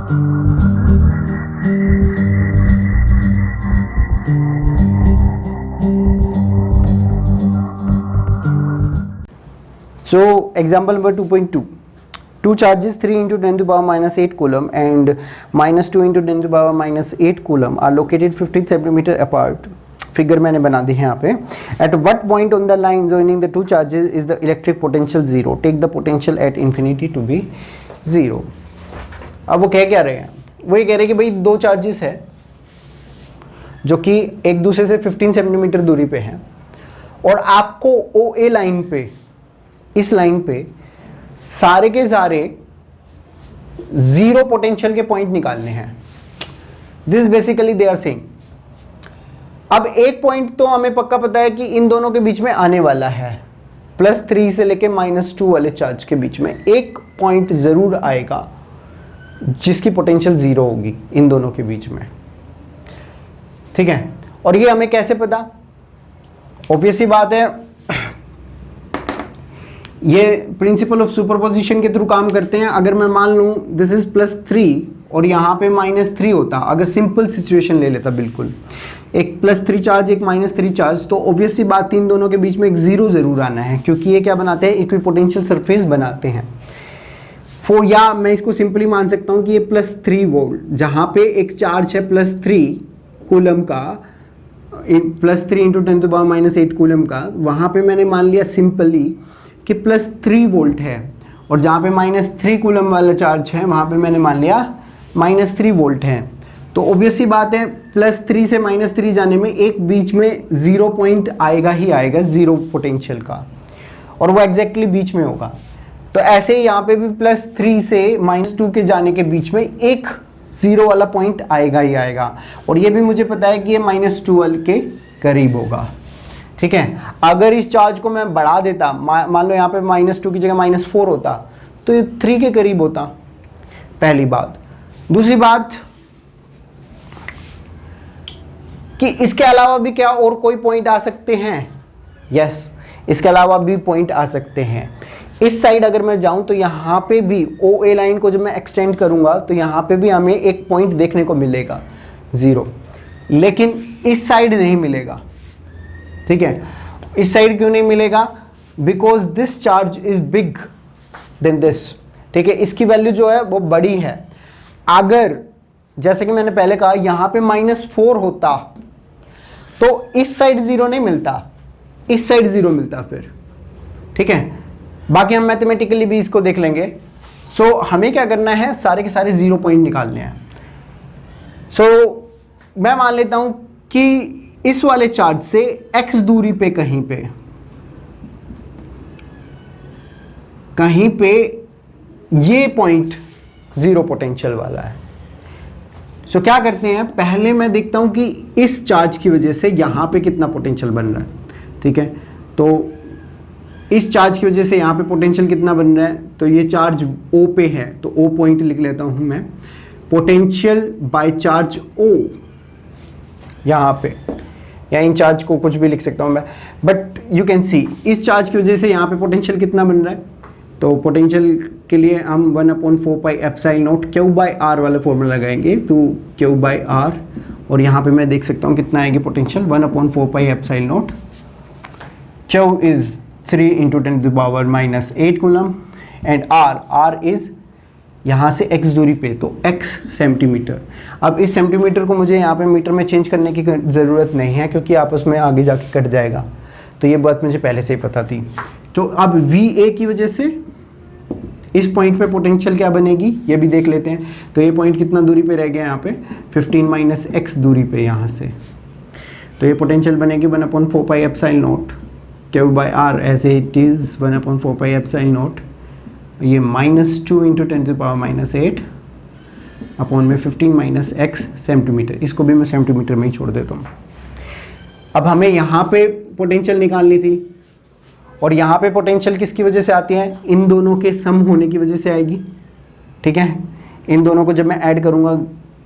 So example number 2.2, two charges 3 into 10 to the power minus 8 coulomb and minus 2 into 10 to the power minus 8 coulomb are located 15 centimeter apart. Figure मैंने बना दी है यहाँ पे. At what point on the line joining the two charges is the electric potential zero? Take the potential at infinity to be zero. अब वो कह क्या रहे हैं? वो ये कह रहे हैं कि भाई दो चार्जेस है जो कि एक दूसरे से 15 सेंटीमीटर दूरी पे हैं और आपको OA लाइन पे, इस लाइन पे सारे के सारे जीरो पोटेंशियल के पॉइंट निकालने हैं. This basically they are saying. अब एक पॉइंट तो हमें पक्का पता है कि इन दोनों के बीच में आने वाला है, +3 से लेके -2 वाले चार्ज के बीच में एक पॉइंट जरूर आएगा जिसकी पोटेंशियल जीरो होगी इन दोनों के बीच में. ठीक है, और ये हमें कैसे पता? ऑब्वियस सी बात है, ये प्रिंसिपल ऑफ सुपरपोजिशन के थ्रू काम करते हैं. अगर मैं मान लूं दिस इज +3 और यहाँ पे -3 होता, अगर सिंपल सिचुएशन ले लेता, बिल्कुल एक +3 चार्ज एक -3 चार्ज, तो ऑब्वियस सी बात इन दोनों के बीच में एक जीरो जरूर आना है, क्योंकि ये क्या बनाते हैं? इक्विपोटेंशियल सरफेस बनाते हैं. या मैं इसको सिंपली मान सकता हूँ कि ये +3 वोल्ट, जहाँ पे एक चार्ज है +3 कूलम का, +3 into 10 to the power -8 coulomb का, वहाँ पे मैंने मान लिया सिंपली कि +3 वोल्ट है, और जहाँ पे -3 कूलम वाला चार्ज है वहाँ पे मैंने मान लिया -3 वोल्ट है. तो ऑब्वियस सी बात है +3 से -3 जाने में एक बीच में जीरो पॉइंट आएगा ही आएगा जीरो पोटेंशियल का, और वो एग्जैक्टली बीच में होगा. तो ऐसे ही यहाँ पे भी +3 से -2 के जाने के बीच में एक जीरो वाला पॉइंट आएगा ही आएगा, और ये भी मुझे पता है कि ये -2 वाले के करीब होगा. ठीक है, अगर इस चार्ज को मैं बढ़ा देता, मान लो यहाँ पे -2 की जगह -4 होता, तो ये 3 के करीब होता. पहली बात. दूसरी बात कि इसके अलावा भी क्या और कोई पॉइंट आ सकते हैं? यस, इसके अलावा भी पॉइंट आ सकते हैं. इस साइड अगर मैं जाऊं तो यहाँ पे भी OA लाइन को जब मैं एक्सटेंड करूंगा तो यहाँ पे भी हमें एक पॉइंट देखने को मिलेगा जीरो, लेकिन इस साइड नहीं मिलेगा. ठीक है, इस साइड क्यों नहीं मिलेगा? Because this charge is big than this. ठीक है, इसकी वैल्यू जो है वो बड़ी है. अगर जैसे कि मैंने पहले कहा यहाँ पे -4 होता तो इस साइड जीरो नहीं मिलता, इस साइड जीरो मिलता फिर. ठीक है, बाकी हम मैथमेटिकली भी इसको देख लेंगे. सो हमें क्या करना है? सारे के सारे जीरो पॉइंट निकालने हैं. सो मैं मान लेता हूं कि इस वाले चार्ज से x दूरी पे कहीं पे ये पॉइंट जीरो पोटेंशियल वाला है. सो क्या करते हैं? पहले मैं देखता हूं कि इस चार्ज की वजह से यहां पे कितना पोटेंशियल बन रहा है. ठीक है, तो इस चार्ज की वजह से यहाँ पे पोटेंशियल कितना बन रहा है? तो ये चार्ज O पे है, तो O पॉइंट लिख लेता हूँ मैं. पोटेंशियल बाय चार्ज O यहाँ पे, या इन चार्ज को कुछ भी लिख सकता हूँ मैं, बट यू कैन सी इस चार्ज की वजह से यहाँ पे पोटेंशियल कितना बन रहा है. तो पोटेंशियल के लिए हम 1/4 पाई एप्सिलॉन नॉट Q/R वाला फॉर्मूला लगाएंगे. तो Q/R, और यहाँ पे मैं देख सकता हूँ कितना आएगी potential, 1/4 pi epsilon not. Q is 3 into 10 to the power -8 coulomb, and R is यहाँ से x दूरी पे, तो x सेंटीमीटर. अब इस सेंटीमीटर को मुझे यहाँ पे मीटर में चेंज करने की ज़रूरत नहीं है, क्योंकि आपस में आगे जाके कट जाएगा. तो ये बात मुझे पहले से ही पता थी. तो अब VA की वजह से इस पॉइंट पे पोटेंशियल क्या बनेगी ये भी देख लेते हैं. तो ये पॉइंट कितना दूरी पे रह गया यहाँ पे? 15 - x दूरी पे यहाँ से. तो ये पोटेंशियल बनेगी 1/4 pi epsilon naught Q/R as it is 1/4 pi epsilon naught. ये -2 × 10 to the power -8 अपॉन में 15 - x सेंटीमीटर. इसको भी मैं सेंटीमीटर में ही छोड़ देता हूँ. अब हमें यहाँ पे पोटेंशियल निकालनी थी, और यहाँ पे पोटेंशियल किसकी वजह से आती है? इन दोनों के सम होने की वजह से आएगी. ठीक है, इन दोनों को जब मैं ऐड करूँगा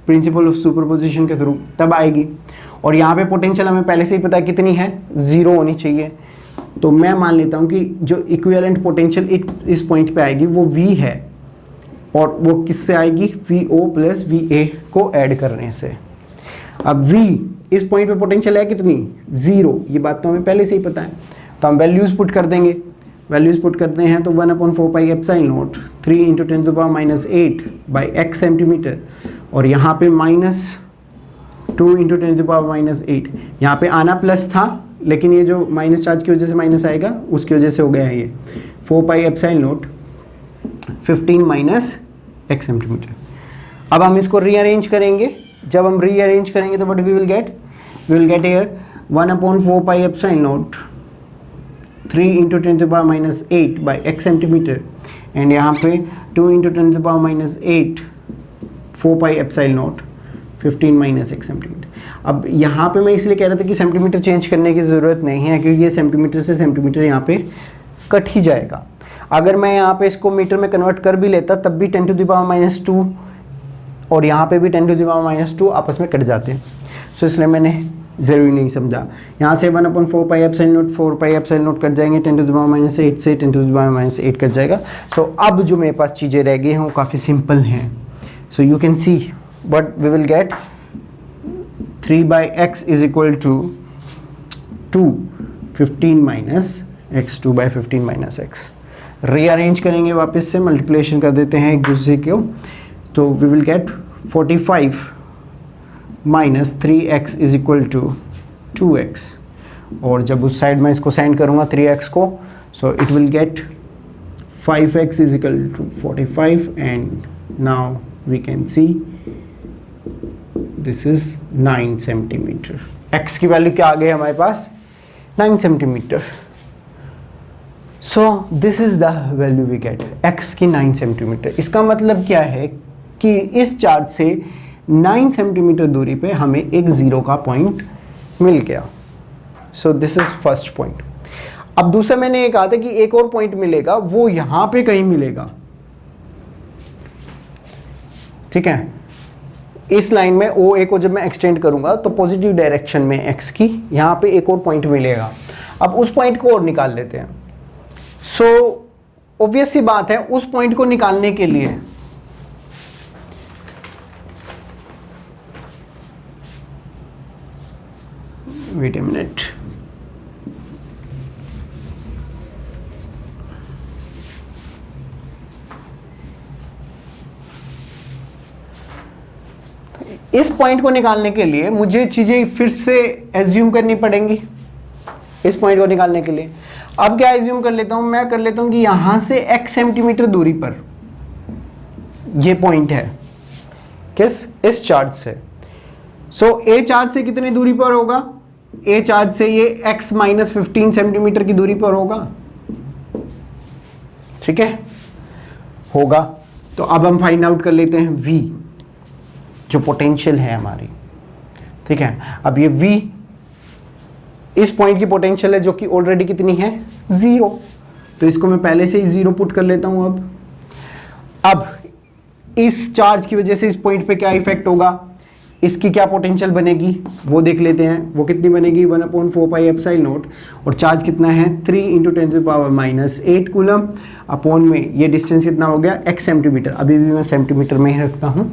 प्रिंसिपल ऑफ सुपरपोजिशन के थ्रू तब आएगी. और यहाँ पे पोटेंशियल हमें पहले से ही पता है कितनी है, जीरो होनी चाहिए. तो मैं मान लेता हूँ कि जो इक्विवेलेंट पोटेंशियल इस पॉइंट पे आएगी वो V है. और वो किससे आएगी, VO प्लस VA को ऐड करने से। अब V इस पॉइंट पे पोटेंशियल है कितनी, 0, ये बात तो हमें पहले से ही पता है, तो हम वैल्यूज पुट कर देंगे। वैल्यूज पुट करते हैं तो 1/4 pi epsilon naught 3 × 10⁻⁸ by x centimetre, और यहाँ पे -2 × 10⁻⁸। यहाँ पे आना प्लस था, लेकिन ये जो माइनस चार्ज की वजह से माइनस आएगा, उसकी वजह से हो गया है ये 4 pi epsilon naught 15 - x centimetre. अब हम इसको रीअरेंज करेंगे। जब हम रीअरेंज करेंगे तो what we will get here 1/4 pi epsilon naught 3 × 10⁻⁸ by x centimetre, and यहाँ पे 2 × 10⁻⁸ 4 pi epsilon naught 15 - x centimetre. अब यहाँ पे मैं इसलिए कह रहा था कि सेंटीमीटर चेंज करने की ज़रूरत नहीं है, क्योंकि ये सेंटीमीटर से सेंटीमीटर यहाँ पे कट ही जाएगा। अगर मैं यहाँ पे इसको मीटर में कन्वर्ट कर भी लेता तब भी 10⁻⁻2 और यहाँ पे भी 10⁻⁻2 आपस में कट जाते हैं, सो इसलिए मैंने ज़रूरी नहीं समझा। यहाँ से 1/4 pi epsilon not 4 pi epsilon not cut जाएंगे, 10⁻⁸ से 10⁻⁸ कट जाएगा। सो अब जो मेरे पास चीज़ें रह गई हैं वो काफ़ी सिंपल हैं। So you can see what we will get 3/x is equal to 2 15 - x 2/15 - x। Rearrange करेंगे वापस से, मल्टीप्लिकेशन कर देते हैं एक दूसरे को, तो we will get 45 - 3x is equal to 2x, और जब उस साइड में इसको सेंड करूँगा 3x को, so it will get 5x is equal to 45, and now we can see this is 9 centimetre. x की वैल्यू क्या आ गई हमारे पास, 9 centimetre. So this is the value we get, x की 9 सेंटीमीटर। इसका मतलब क्या है कि इस चार्ज से 9 सेंटीमीटर दूरी पे हमें एक जीरो का पॉइंट मिल गया। सो दिस इज फर्स्ट पॉइंट। अब दूसरा मैंने ये कहा था कि एक और पॉइंट मिलेगा, वो यहां पे कहीं मिलेगा, ठीक है। इस लाइन में OA को जब मैं एक्सटेंड करूंगा तो पॉजिटिव डायरेक्शन में x की, यहां पे एक और पॉइंट मिलेगा। अब उस पॉइंट को और निकाल लेते हैं। सो ऑब्वियस सी बात है, उस पॉइंट को निकालने के लिए वेट ए मिनट, इस पॉइंट को निकालने के लिए मुझे चीजें फिर से एज्यूम करनी पड़ेंगी। इस पॉइंट को निकालने के लिए अब क्या एज्यूम कर लेता हूं, मैं कर लेता हूं कि यहां से x सेंटीमीटर दूरी पर ये पॉइंट है, किस, इस चार्ज से। सो A चार्ज से कितनी दूरी पर होगा, A चार्ज से ये x - 15 सेंटीमीटर की दूरी पर होगा, ठीक है, होगा। तो अब हम फाइंड आउट कर लेते हैं V, जो पोटेंशियल है हमारी, ठीक है। अब ये V इस पॉइंट की पोटेंशियल है, जो कि ऑलरेडी कितनी है, 0, तो इसको मैं पहले से ही 0 पुट कर लेता हूं। अब इस चार्ज की वजह से इस पॉइंट पे क्या इफेक्ट होगा, इसकी क्या पोटेंशियल बनेगी वो देख लेते हैं। वो कितनी बनेगी, 1/4 पाई एप्सिलॉन नॉट, और चार्ज कितना है 3 × 10⁻⁸ कूलम, अपॉन में ये डिस्टेंस कितना हो गया, x सेंटीमीटर, अभी भी मैं सेंटीमीटर में ही रखता हूं।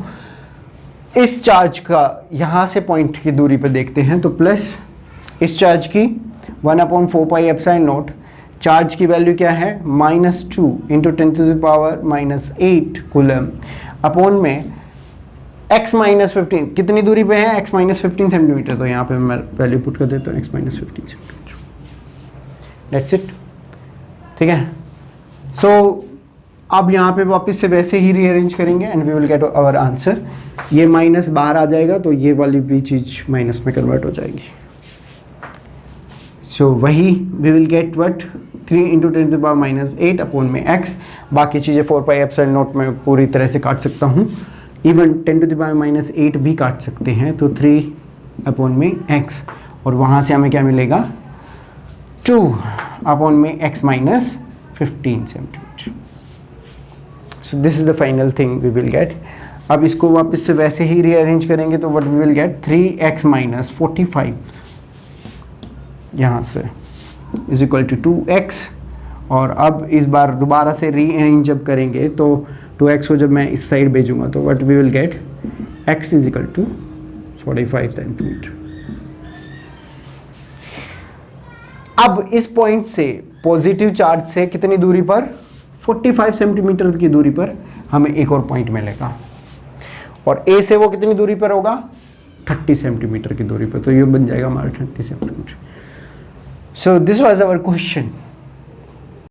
इस चार्ज का यहां से पॉइंट की दूरी पे देखते हैं, तो प्लस इस चार्ज की 1/4 पाई एप्सिलॉन नॉट, चार्ज की वैल्यू क्या है, -2 × 10⁻⁸ कूलम, अपॉन में x - 15 कितनी दूरी पे है, x - 15 सेंटीमीटर, तो यहाँ पे मैं वैल्यू पुट कर देता हूँ x - 15 सेंटीमीटर, दैट्स इट, ठीक है। सो अब यहाँ पे वापस से वैसे ही रीअरेंज करेंगे and we will get our answer. ये माइनस बाहर आ जाएगा तो ये वाली भी चीज माइनस में कन्वर्ट हो जाएगी। सो वही we will get what 3 × 10⁻⁸ upon में x, बाकी चीज़ें 4 पाई एप्सिलॉन नॉट में पूरी तरह से काट सकता हूँ, इवन 10⁻⁸ भी काट सकते हैं, तो 3 अपॉन में x, और वहाँ से हमें क्या मिलेगा 2 अपॉन में x - 15 centimetre. So this is the final thing we will get. अब इसको वापस से वैसे ही रीअरेंज करेंगे तो what we will gate 3x - 45 यहाँ से इज इक्वल टू 2x, और अब इस बार दोबारा से रीअरेंज जब करेंगे तो 2x को जब मैं इस साइड भेजूंगा तो what we will get, x is equal to 45 centimetre. अब इस पॉइंट से पॉजिटिव चार्ज से कितनी दूरी पर, 45 सेंटीमीटर की दूरी पर हमें एक और पॉइंट मिलेगा, और A से वो कितनी दूरी पर होगा, 30 सेंटीमीटर की दूरी पर, तो ये बन जाएगा हमारा 30 centimetre. So this was our question.